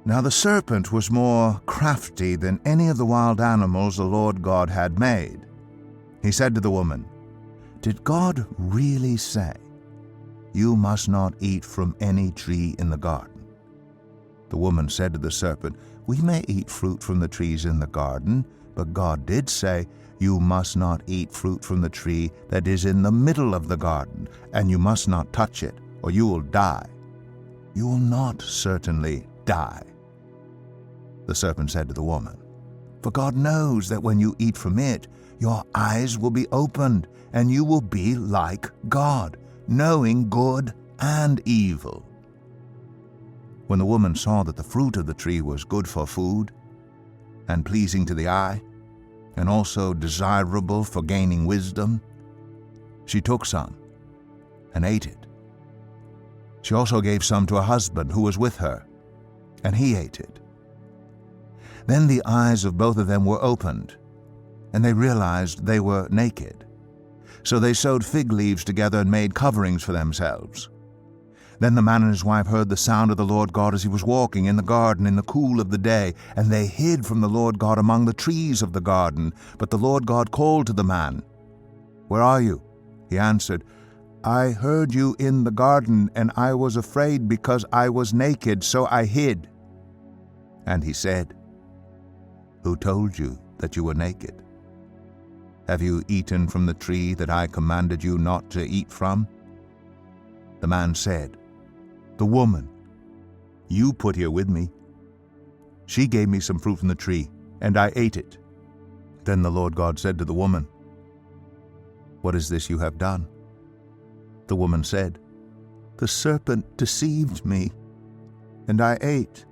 Now the serpent was more crafty than any of the wild animals the Lord God had made. He said to the woman, "Did God really say, 'You must not eat from any tree in the garden'?" The woman said to the serpent, "We may eat fruit from the trees in the garden, but God did say, 'You must not eat fruit from the tree that is in the middle of the garden, and you must not touch it, or you will die.' You will not certainly die." The serpent said to the woman, "For God knows that when you eat from it, your eyes will be opened, and you will be like God, knowing good and evil." When the woman saw that the fruit of the tree was good for food, and pleasing to the eye, and also desirable for gaining wisdom, she took some and ate it. She also gave some to her husband who was with her, and he ate it. Then the eyes of both of them were opened, and they realized they were naked. So they sewed fig leaves together and made coverings for themselves. Then the man and his wife heard the sound of the Lord God as he was walking in the garden in the cool of the day, and they hid from the Lord God among the trees of the garden. But the Lord God called to the man, "Where are you?" He answered, "I heard you in the garden, and I was afraid because I was naked, so I hid." And he said, "Who told you that you were naked? Have you eaten from the tree that I commanded you not to eat from?" The man said, "The woman you put here with me, she gave me some fruit from the tree, and I ate it." Then the Lord God said to the woman, "What is this you have done?" The woman said, "The serpent deceived me, and I ate."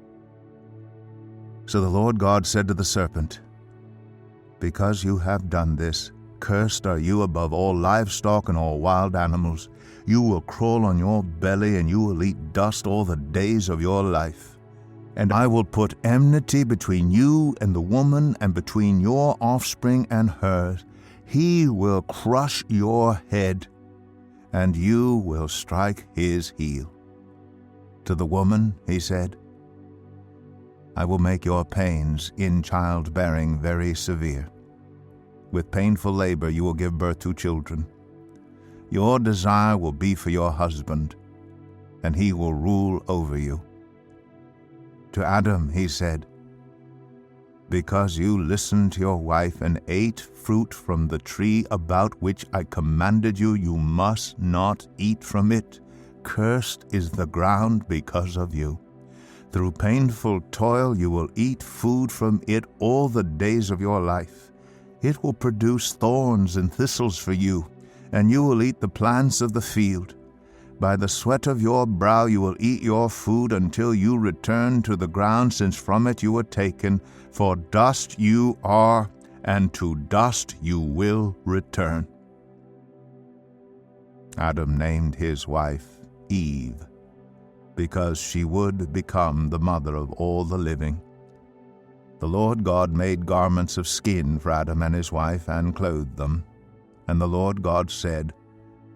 So the Lord God said to the serpent, "Because you have done this, cursed are you above all livestock and all wild animals. You will crawl on your belly, and you will eat dust all the days of your life. And I will put enmity between you and the woman, and between your offspring and hers. He will crush your head, and you will strike his heel." To the woman he said, "I will make your pains in childbearing very severe. With painful labor you will give birth to children. Your desire will be for your husband, and he will rule over you." To Adam he said, "Because you listened to your wife and ate fruit from the tree about which I commanded you, you must not eat from it. Cursed is the ground because of you. Through painful toil you will eat food from it all the days of your life. It will produce thorns and thistles for you, and you will eat the plants of the field. By the sweat of your brow you will eat your food until you return to the ground, since from it you were taken. For dust you are, and to dust you will return." Adam named his wife Eve, because she would become the mother of all the living. The Lord God made garments of skin for Adam and his wife and clothed them. And the Lord God said,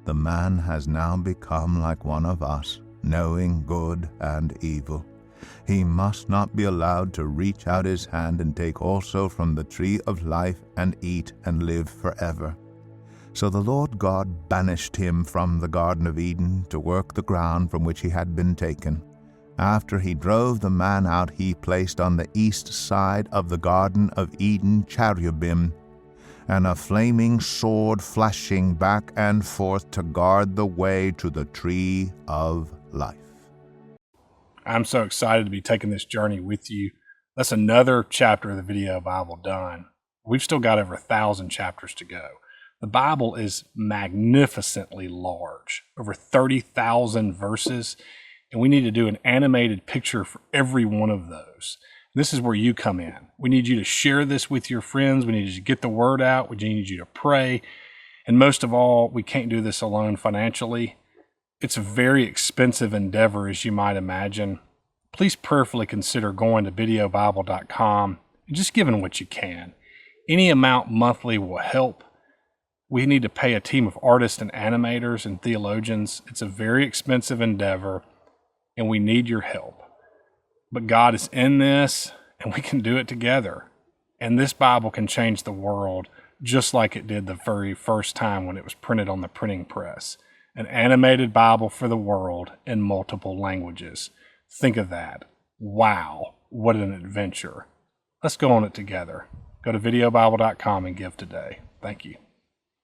"The man has now become like one of us, knowing good and evil. He must not be allowed to reach out his hand and take also from the tree of life and eat and live forever." So the Lord God banished him from the Garden of Eden to work the ground from which he had been taken. After he drove the man out, he placed on the east side of the Garden of Eden cherubim, and a flaming sword flashing back and forth to guard the way to the tree of life. I'm so excited to be taking this journey with you. That's another chapter of the Video Bible done. We've still got over 1,000 chapters to go. The Bible is magnificently large, over 30,000 verses, and we need to do an animated picture for every one of those. This is where you come in. We need you to share this with your friends. We need you to get the word out. We need you to pray. And most of all, we can't do this alone financially. It's a very expensive endeavor, as you might imagine. Please prayerfully consider going to videobible.com and just giving what you can. Any amount monthly will help. We need to pay a team of artists and animators and theologians. It's a very expensive endeavor, and we need your help. But God is in this, and we can do it together. And this Bible can change the world just like it did the very first time when it was printed on the printing press. An animated Bible for the world in multiple languages. Think of that. Wow, what an adventure. Let's go on it together. Go to videobible.com and give today. Thank you.